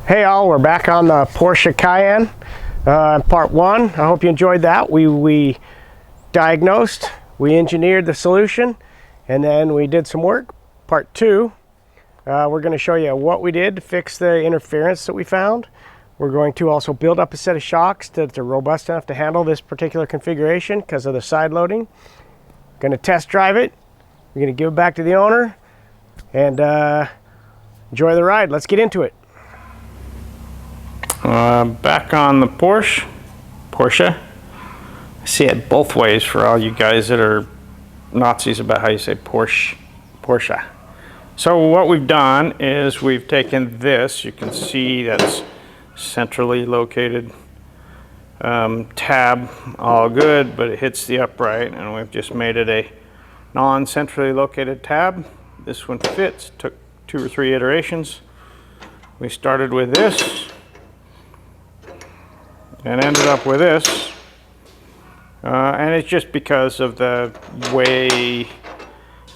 Hey all, we're back on the Porsche Cayenne, part one. I hope you enjoyed that. We diagnosed, we engineered the solution, and then we did some work. Part two, we're going to show you what we did to fix the interference that we found. We're going to also build up a set of shocks that are robust enough to handle this particular configuration because of the side loading. Going to test drive it. We're going to give it back to the owner and enjoy the ride. Let's get into it. Back on the Porsche. I see it both ways for all you guys that are Nazis about how you say Porsche. So what we've done is we've taken this. You can see that's centrally located tab, all good, but it hits the upright, and we've just made it a non-centrally located tab. This one fits. Took 2 or 3 iterations. We started with this and ended up with this, and it's just because of the way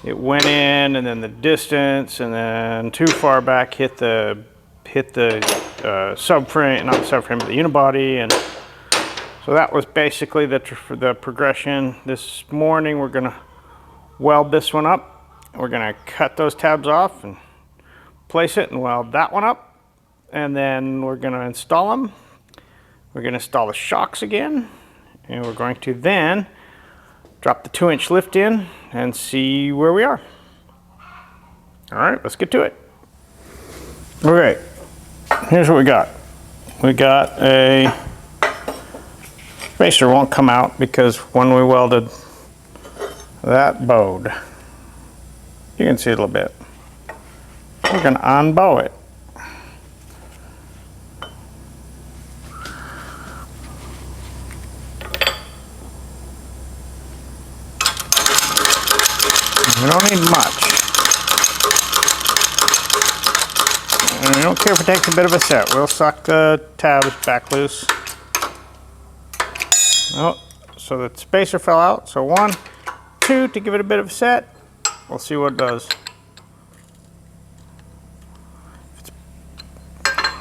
it went in, and then the distance, and then too far back hit the subframe, not the subframe, but the unibody, and so that was basically the progression. This morning we're gonna weld this one up. We're gonna cut those tabs off and place it and weld that one up, and then we're gonna install them. We're going to install the shocks again, and we're going to then drop the 2-inch lift in and see where we are. All right, let's get to it. Okay, here's what we got. We got a spacer won't come out because when we welded that bowed. You can see it a little bit. We're going to unbow it. We don't need much. And we don't care if it takes a bit of a set. We'll suck the tabs back loose. Oh, so the spacer fell out. So 1, 2 to give it a bit of a set. We'll see what it does.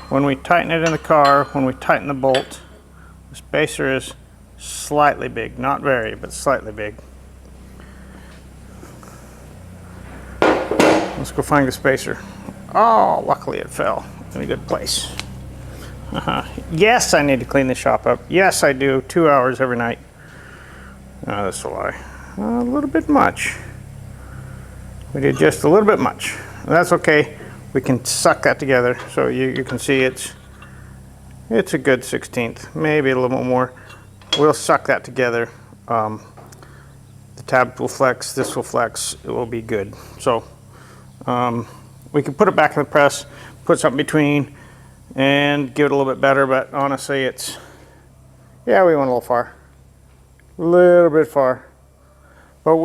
When we tighten it in the car, when we tighten the bolt, the spacer is slightly big. Not very, but slightly big. Let's go find the spacer. Oh, luckily it fell in a good place. Yes, I need to clean the shop up. Yes, I do. 2 hours every night. Oh, that's a lie. A little bit much. We did just a little bit much. That's okay. We can suck that together. So you can see it's a good 1/16, maybe a little bit more. We'll suck that together. The tab will flex. This will flex. It will be good. So. We can put it back in the press, put something between, and give it a little bit better, but honestly it's, yeah, we went a little bit far. But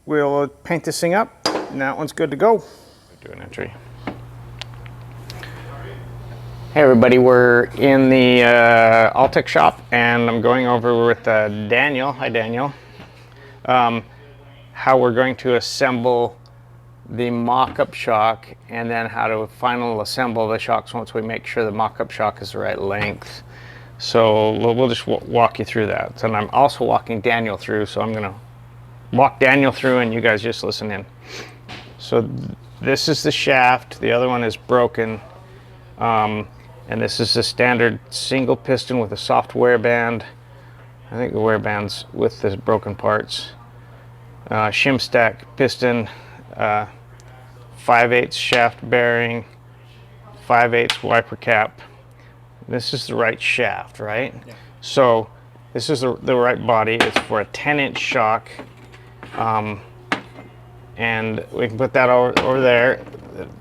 we'll paint this thing up, and that one's good to go. Do an entry. Hey everybody, we're in the Altec shop, and I'm going over with Daniel. Hi Daniel. How we're going to assemble the mock-up shock, and then how to final assemble the shocks once we make sure the mock-up shock is the right length. So we'll just walk you through that. And I'm also walking Daniel through, so I'm gonna walk Daniel through and you guys just listen in. So this is the shaft, the other one is broken, and this is the standard single piston with a soft wear band. I think the wear band's with the broken parts. Shim stack piston, 5/8 shaft bearing, 5/8 wiper cap. This is the right shaft, right? Yeah. So this is the right body. It's for a 10-inch shock, and we can put that over there.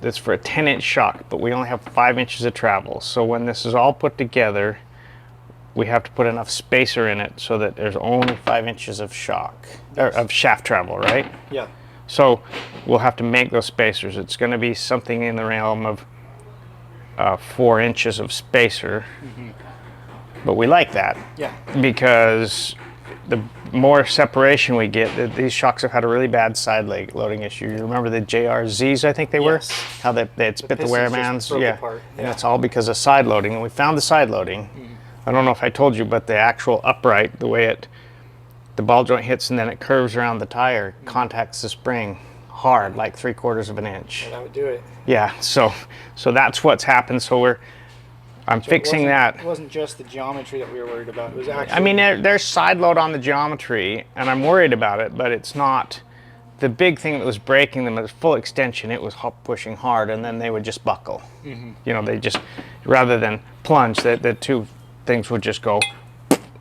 That's for a 10-inch shock, but we only have 5 inches of travel. So when this is all put together, we have to put enough spacer in it so that there's only 5 inches of shock, or of shaft travel, right? Yeah. So we'll have to make those spacers. It's going to be something in the realm of 4 inches of spacer, but we like that, yeah, because more separation we get, these shocks have had a really bad side leg loading issue. You remember the JRZs, I think they were? Yes. How they'd spit the wear bands? Broke Yeah. apart. And it's all because of side loading. And we found the side loading. I don't know if I told you, but the actual upright, the way the ball joint hits and then it curves around the tire, contacts the spring hard, like 3/4 of an inch. Yeah, that would do it. Yeah, so that's what's happened. So I'm fixing that. It wasn't just the geometry that we were worried about. It was actually. I mean, there's side load on the geometry, and I'm worried about it, but it's not the big thing that was breaking them. It was full extension. It was pushing hard, and then they would just buckle. You know, they just, rather than plunge, the two things would just go,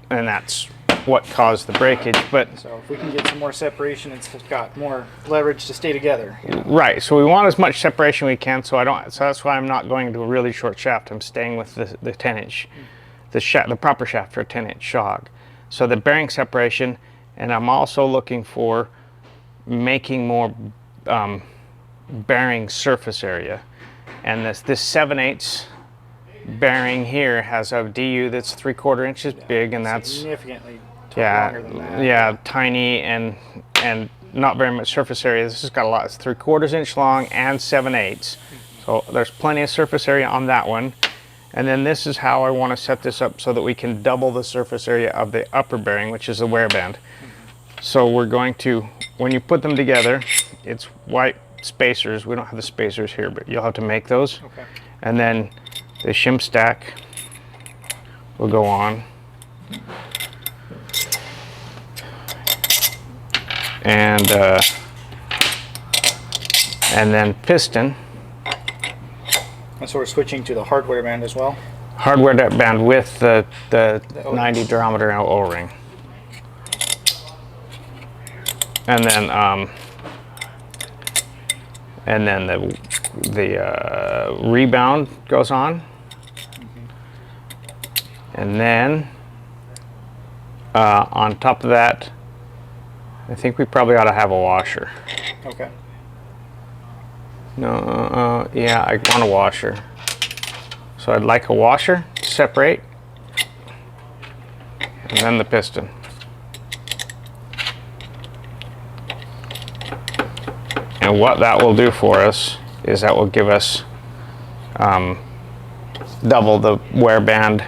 and that's what caused the breakage. But So if we can get some more separation, it's got more leverage to stay together. right, so we want as much separation we can. So that's why I'm not going to a really short shaft. I'm staying with the 10-inch, the proper shaft for a 10-inch shock. So the bearing separation, and I'm also looking for making more bearing surface area. And this 7/8 bearing here has a DU that's 3/4 inches big, and that's Significantly yeah, longer than that. yeah, tiny and not very much surface area. This has got a lot. It's 3/4 inch long and 7/8. So there's plenty of surface area on that one. And then this is how I want to set this up so that we can double the surface area of the upper bearing, which is the wear band. So we're going to, when you put them together, it's white spacers. We don't have the spacers here, but you'll have to make those. Okay. And then the shim stack will go on. And then piston. And so we're switching to the hardware band as well. Hardware band with the O-ring. 90 diameter O-ring. And then the rebound goes on. And then on top of that, I think we probably ought to have a washer. Okay. No, yeah, I want a washer. So I'd like a washer to separate, and then the piston. And what that will do for us is that will give us double the wear band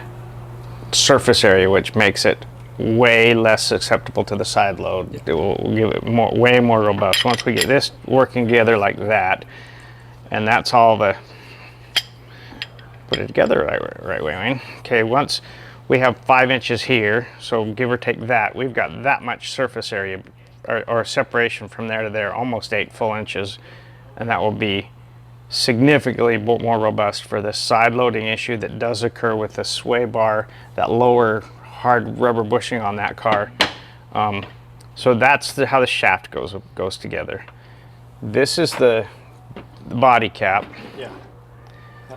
surface area, which makes it way less susceptible to the side load. It will give it way more robust. Once we get this working together like that, and that's all the, put it together right way, Wayne. Okay, once we have 5 inches here, so give or take that, we've got that much surface area or separation from there to there, almost 8 full inches, and that will be significantly more robust for the side loading issue that does occur with the sway bar, that lower hard rubber bushing on that car. So that's how the shaft goes together. This is the body cap Yeah.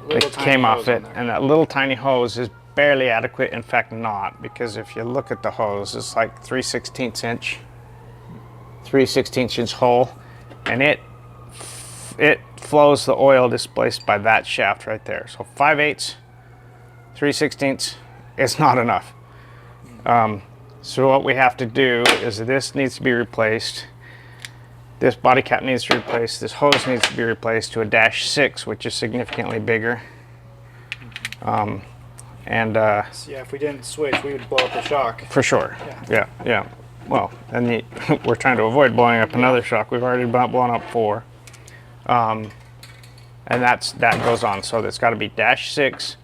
that came off it, and that little tiny hose is barely adequate, in fact not, because if you look at the hose, it's like 3/16 inch hole, and it flows the oil displaced by that shaft right there. So 5/8, 3/16, it's not enough. So what we have to do is this needs to be replaced. This body cap needs to be replaced. This hose needs to be replaced to a -6, which is significantly bigger. So yeah, if we didn't switch, we would blow up the shock. For sure. Yeah. Well, and we're trying to avoid blowing up another shock. We've already blown up 4. And that goes on. So it's got to be -6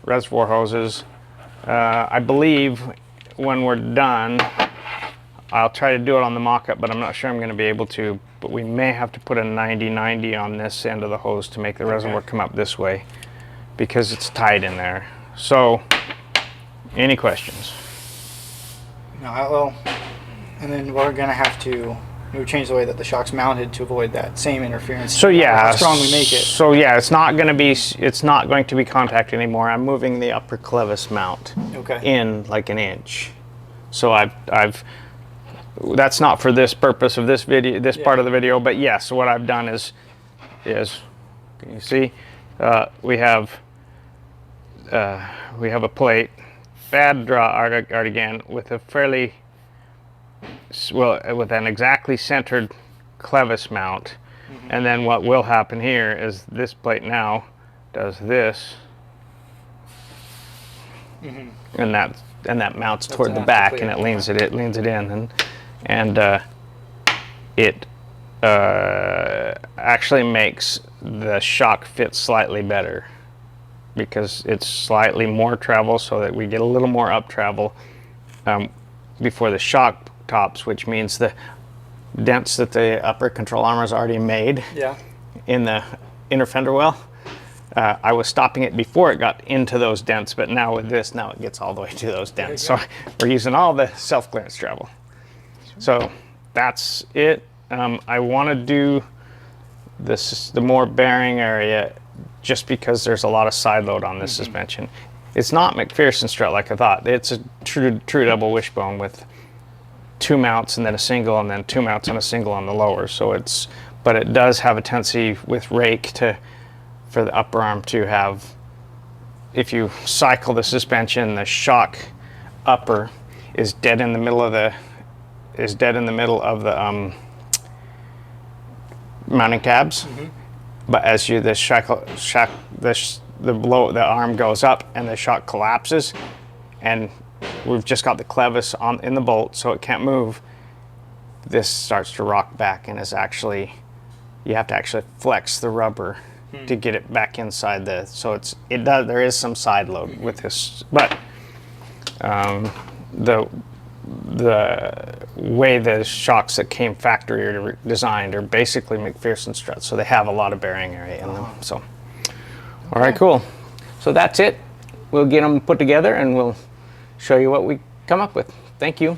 reservoir hoses. I believe when we're done, I'll try to do it on the mock-up, but I'm not sure I'm going to be able to. But we may have to put a 90/90 on this end of the hose to make the reservoir come up this way, because it's tight in there. So, any questions? No, well, and then we're gonna have to change the way that the shock's mounted to avoid that same interference. So yeah, how strong we make it. So yeah, it's not going to be contact anymore. I'm moving the upper clevis mount Okay. in like an inch. So I've that's not for this purpose of this video, this part of the video, but yes, what I've done is can you see we have a plate, bad draw artigan with a fairly well, with an exactly centered clevis mount. And then what will happen here is this plate now does this, and that mounts toward the back, and it leans it in, and it actually makes the shock fit slightly better because it's slightly more travel, so that we get a little more up travel before the shock tops, which means the dents that the upper control arm has already made in the inner fender well. I was stopping it before it got into those dents, but now with this, now it gets all the way to those dents. So we're using all the self-clearance travel. So that's it. I want to do the more bearing area just because there's a lot of side load on this suspension. It's not McPherson strut like I thought. It's a true double wishbone with 2 mounts and then a single, and then 2 mounts and a single on the lower. So but it does have a tendency with rake for the upper arm to have, if you cycle the suspension, the shock upper is dead in the middle of the mounting tabs. But as the arm goes up and the shock collapses, and we've just got the clevis in the bolt, so it can't move, this starts to rock back, and you have to actually flex the rubber to get it back inside there is some side load with this, but the way the shocks that came factory are designed are basically McPherson struts, so they have a lot of bearing area in them. So all right, cool. So that's it. We'll get them put together and we'll show you what we come up with. Thank you.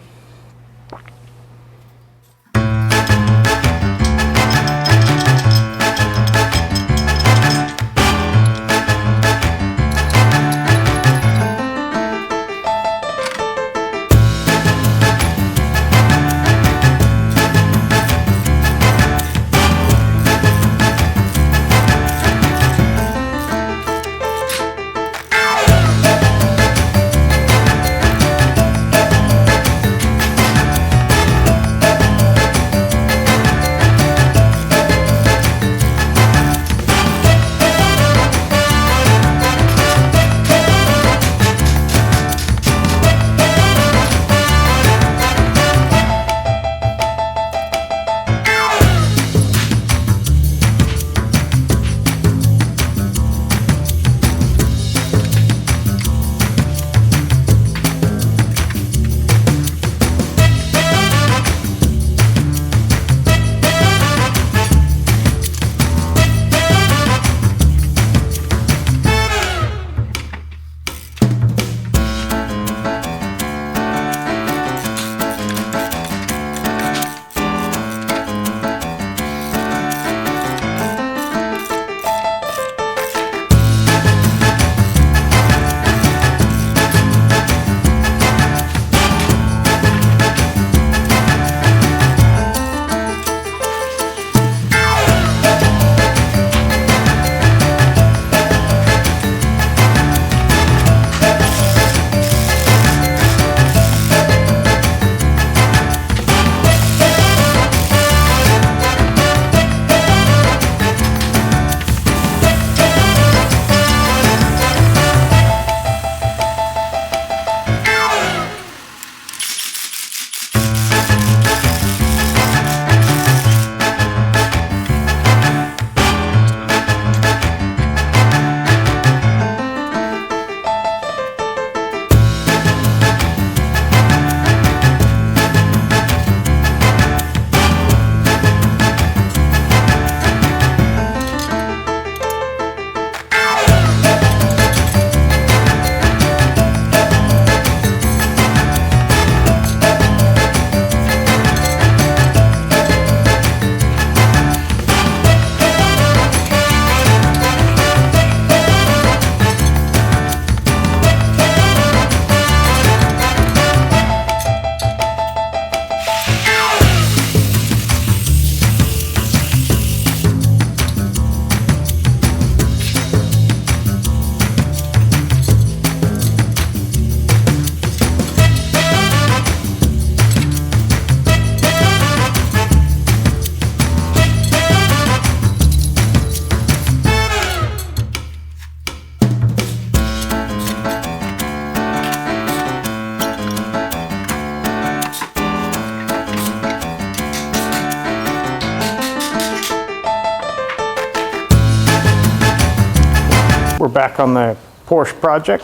we're back on the Porsche project.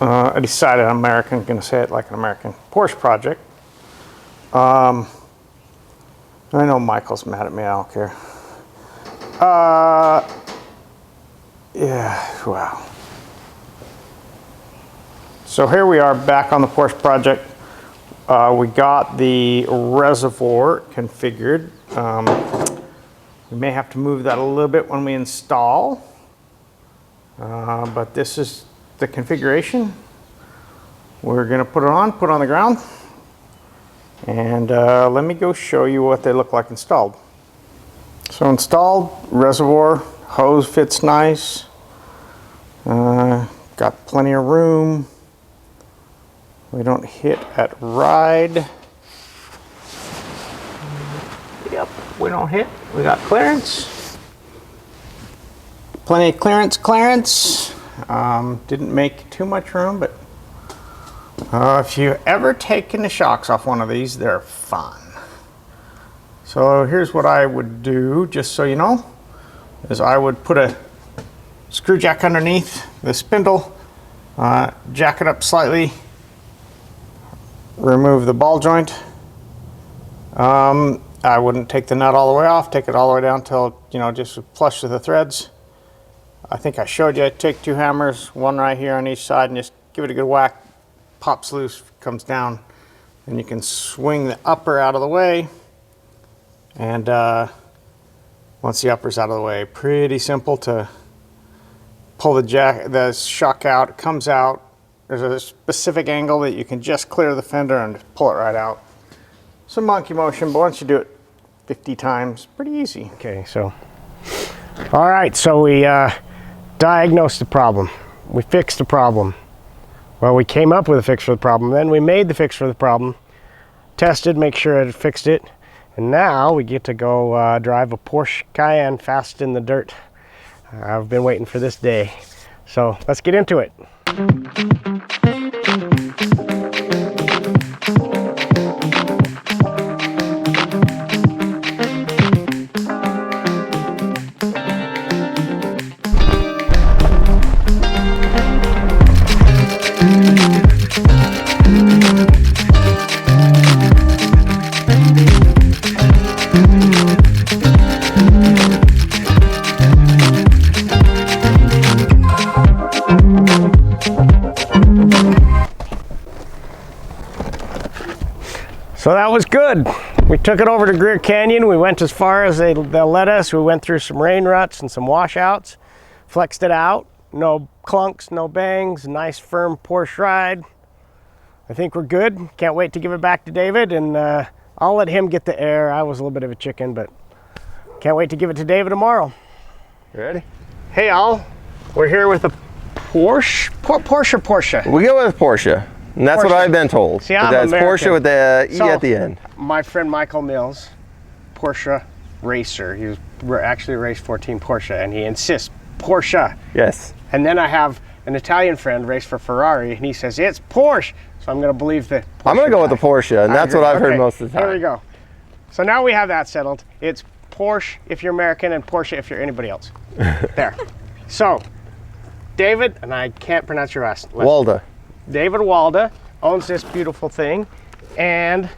I decided I'm American, going to say it like an American. Porsche project. I know Michael's mad at me, I don't care. Yeah, wow. So here we are back on the Porsche project. We got the reservoir configured. We may have to move that a little bit when we install, but this is the configuration. We're going to put it on the ground, and let me go show you what they look like installed. So installed, reservoir, hose fits nice, got plenty of room. We don't hit at ride. Yep, we don't hit. We got clearance. Plenty of clearance. Didn't make too much room, but if you ever taken the shocks off one of these, they're fun. So here's what I would do, just so you know, is I would put a screw jack underneath the spindle, jack it up slightly, remove the ball joint. I wouldn't take the nut all the way off, take it all the way down till, you know, just flush with the threads. I think I showed you, take 2 hammers, one right here on each side, and just give it a good whack. Pops loose, comes down, and you can swing the upper out of the way. And once the upper's out of the way, pretty simple to pull the shock out. It comes out. There's a specific angle that you can just clear the fender and pull it right out. Some monkey motion, but once you do it 50 times, pretty easy. Okay, so, all right, so we diagnosed the problem. We fixed the problem. Well, we came up with a fix for the problem. Then we made the fix for the problem, tested, make sure it fixed it. And now we get to go drive a Porsche Cayenne fast in the dirt. I've been waiting for this day. So let's get into it. So that was good. We took it over to Greer Canyon. We went as far as they'll let us. We went through some rain ruts and some washouts, flexed it out. No clunks, no bangs, nice firm Porsche ride. I think we're good. Can't wait to give it back to David, and I'll let him get the air. I was a little bit of a chicken, but can't wait to give it to David tomorrow. You ready? Hey all, we're here with a Porsche. Porsche. We go with Porsche. And that's Porsche. what I've been told. See, I'm that's American. Porsche with the E So, at the end. My friend Michael Mills, Porsche racer. He was actually raced 14 Porsche, and he insists Porsche. Yes. And then I have an Italian friend race for Ferrari, and he says it's Porsche. So I'm going to believe the Porsche. I'm going to go with the Porsche, and I that's agree. what I've heard Okay, most of the time. There we go. So now we have that settled. It's Porsche if you're American, and Porsche if you're anybody else. There. So, David, and I can't pronounce your last name. Walda. David Walda owns this beautiful thing, and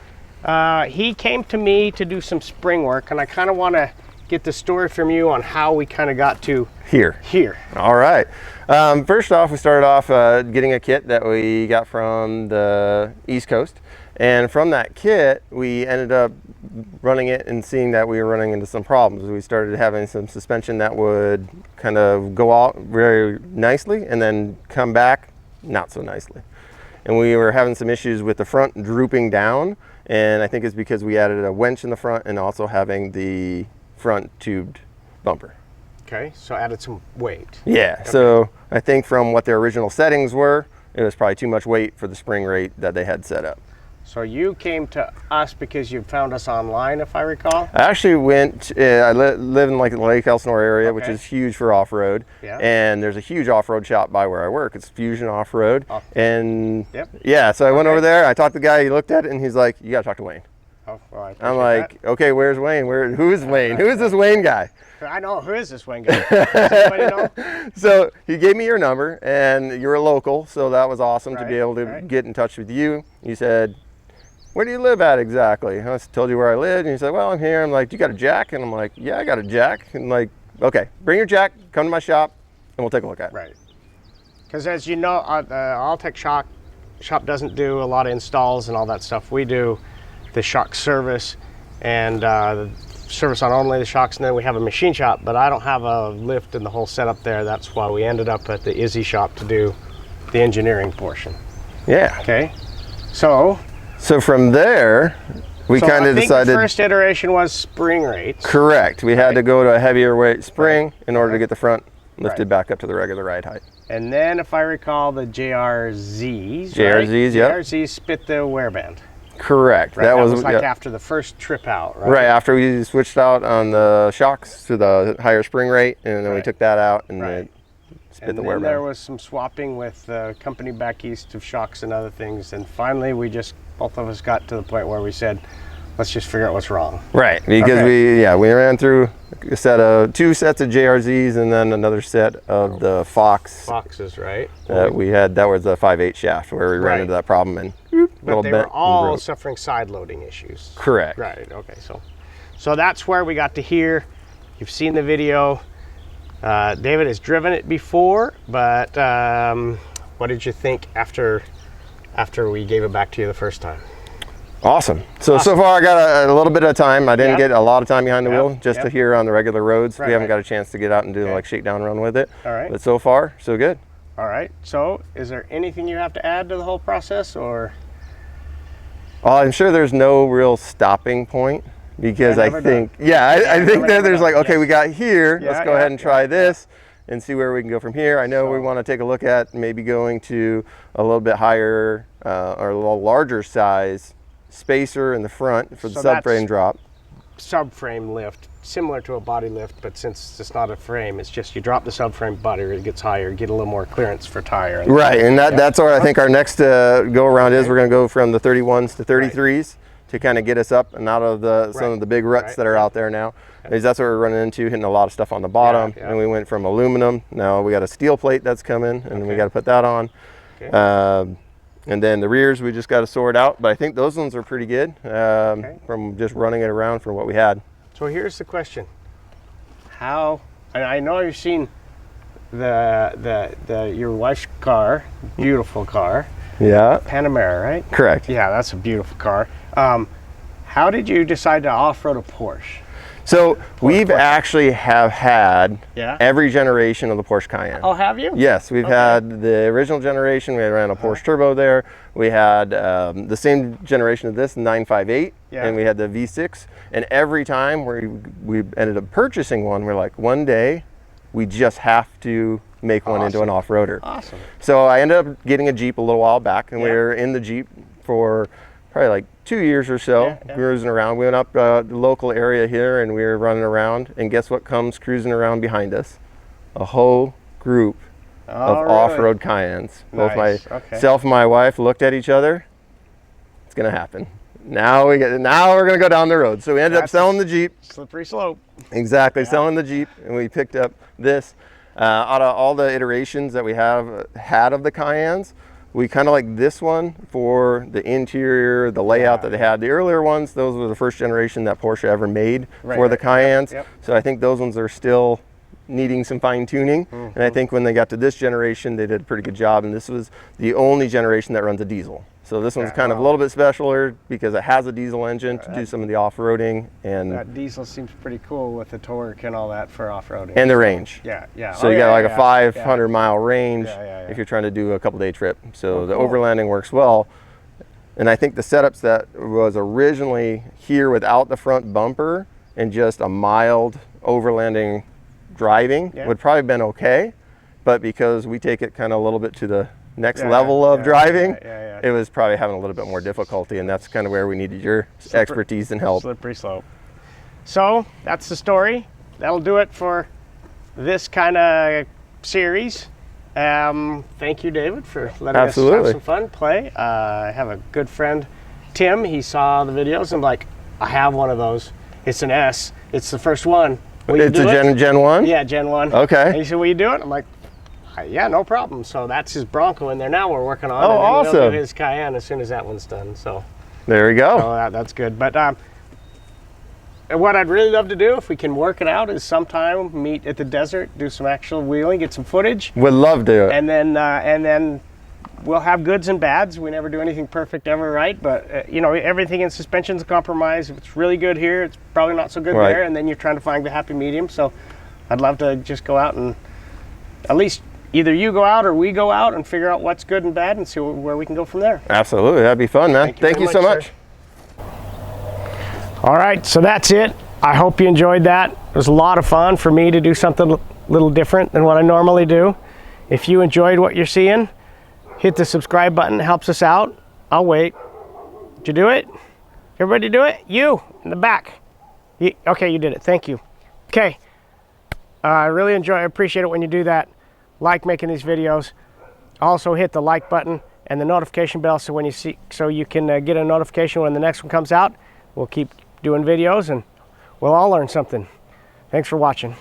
he came to me to do some spring work, and I kind of want to get the story from you on how we kind of got to Here. All right. First off, we started off getting a kit that we got from the East Coast, and from that kit, we ended up running it and seeing that we were running into some problems. We started having some suspension that would kind of go out very nicely and then come back not so nicely. And we were having some issues with the front drooping down, and I think it's because we added a winch in the front and also having the front tubed bumper. Okay, so added some weight. Yeah, okay. So I think from what their original settings were, it was probably too much weight for the spring rate that they had set up. So you came to us because you found us online, if I recall? I actually went, I live in like the Lake Elsinore area, which is huge for off-road. Yeah. And there's a huge off-road shop by where I work. It's Fusion Off-Road. Oh. And Yep. yeah, so I went over there, I talked to the guy, he looked at it and he's like, you gotta talk to Wayne. Oh, well, I I'm appreciate like, okay, where's Wayne? Who's Wayne? Who's this Wayne guy? that. I know. Who is this Wayne guy? Does anybody know? So he gave me your number, and you're a local, so that was awesome to be Right, able to right. get in touch with you. You said, where do you live at exactly? I told you where I lived, and you said, well, I'm here. I'm like, you got a jack? And I'm like, yeah, I got a jack. And like, okay, bring your jack, come to my shop, and we'll take a look at it. Right. Because as you know, the Alltech shop doesn't do a lot of installs and all that stuff. We do the shock service and the service on only the shocks, and then we have a machine shop, but I don't have a lift and the whole setup there. That's why we ended up at the Izzy shop to do the engineering portion. Yeah. Okay. So from there, we kind I of think decided. the first iteration was spring rates. Correct. We had to go to a heavier weight spring in order to Right. get the front lifted Right. back up to the regular ride height. And then, if I recall, the JRZs. JRZs, right? yep. JRZs spit the wear band. Correct. Right? That was like yeah. after the first trip out, right? Right after we switched out on the shocks to the higher spring rate, and then we Right. took that out and Right. it spit And the then wear there band. was some swapping with the company back east of shocks and other things. And finally, both of us got to the point where we said, let's just figure out what's wrong. Right, because Okay. we ran through two sets of JRZs and then another set of the Fox Foxes, right? that we had. That was the 5/8 shaft where we ran Right. into that problem and But they were bent all and broke. suffering side loading issues. Correct. Right, okay. So that's where we got to here. You've seen the video. David has driven it before, but what did you think after we gave it back to you the first time? Awesome. So far I got a little bit of time. I didn't Yep. get a lot of time behind the Yep, wheel, just to yep. here on the regular roads. Right, We haven't right. got a chance to get out and do Okay. like shakedown run with it. All right. But so far, so good. All right. So is there anything you have to add to the whole process, or? I'm sure there's no real stopping point because Yeah, I never think, I think that there's like, okay, Yes. we got here. Yeah, Let's go yeah, ahead and try yeah, this and see where we can go from here. I know we So- want to take a look at maybe going to a little bit higher or a little larger size spacer in the front for the So that's- subframe drop. Subframe lift, similar to a body lift, but since it's not a frame, it's just you drop the subframe body, it gets higher, get a little more clearance for tire. Right, and that's where I think our next go around is. We're going to go from the 31s to 33s to kind of get us up and out of some Right. of the big ruts Right. that are out there now. Because that's what we're running into, hitting a lot of stuff on the bottom. Yeah, yeah. And we went from aluminum. Now we got a steel plate that's coming, and we Okay. got to put that on. Okay. And then the rears we just got to sort out. But I think those ones are pretty good from just running it around from what we had. So here's the question: How? And I know you've seen your wife's car, beautiful car, Yeah, Panamera, right? correct. Yeah, that's a beautiful car. How did you decide to off-road a Porsche? So we've actually have had Yeah. every generation of the Porsche Cayenne. Oh, have you? Yes, we've had the original generation. We ran a Porsche Turbo there. We had the same generation of this, 958, Yeah. and we had the V6. And every time we ended up purchasing one, we're like, one day we just have to make one into an off-roader. Awesome. So I ended up getting a Jeep a little while back, and we Yeah. were in the Jeep for probably like 2 years or so, Yeah, yeah. cruising around. We went up the local area here, and we were running around. And guess what comes cruising around behind us? A whole group of really? off-road Cayennes. Both Nice, okay. myself and my wife looked at each other. It's gonna happen. Now we're gonna go down the road. So we ended up That's selling the Jeep. Slippery slope. Exactly, selling the Jeep, and we picked up this. Out of all the iterations that we have had of the Cayennes, we kind of like this one for the interior, the layout that they had. The earlier ones, those were the first generation that Porsche ever made for the Cayennes. yep. So I think those ones are still needing some fine tuning. And I think when they got to this generation, they did a pretty good job. And this was the only generation that runs a diesel. So this one's kind of a little bit specialer because it has a diesel engine to do some of the off-roading and That diesel seems pretty cool with the torque and all that for off-roading. and the range. Yeah, yeah. So Oh, you yeah, got like yeah, a 500 yeah. mile range Yeah, yeah, yeah. if you're trying to do a couple day trip. So the cool. overlanding works well. And I think the setups that was originally here without the front bumper and just a mild overlanding driving Yeah. would probably been okay. But because we take it kind of a little bit to the next Yeah, level of yeah, driving, yeah. it was probably having a little bit more difficulty. And that's kind of where we needed your expertise and help. Slippery slope. So that's the story. That'll do it for this kind of series. Thank you, David, for letting us Absolutely. have some fun, play. I have a good friend, Tim. He saw the videos and like, I have one of those. It's an S. It's the first one. Will you It's a do it? Gen 1? Yeah, Gen 1. Okay. And he said, will you do it? I'm like, yeah, no problem. So that's his Bronco in there now we're working on. Oh, and then awesome. We'll do his Cayenne as soon as that one's done. So, There we go. that's good. But what I'd really love to do, if we can work it out, is sometime meet at the desert, do some actual wheeling, get some footage, Would love to. and then we'll have goods and bads. We never do anything perfect ever, right? But you know, everything in suspension's a compromise. If it's really good here, it's probably not so good Right. there, and then you're trying to find the happy medium. So I'd love to just go out and at least either you go out or we go out and figure out what's good and bad and see where we can go from there. Absolutely. That'd be fun, man. Thank you very so much, much. sir. All right, so that's it. I hope you enjoyed that. It was a lot of fun for me to do something a little different than what I normally do. If you enjoyed what you're seeing, hit the subscribe button. It helps us out. I'll wait. Did you do it? Everybody do it? You in the back. Okay, you did it. Thank you. Okay. I really appreciate it when you do that. Like making these videos. Also hit the like button and the notification bell so you can get a notification when the next one comes out. We'll keep doing videos and we'll all learn something. Thanks for watching.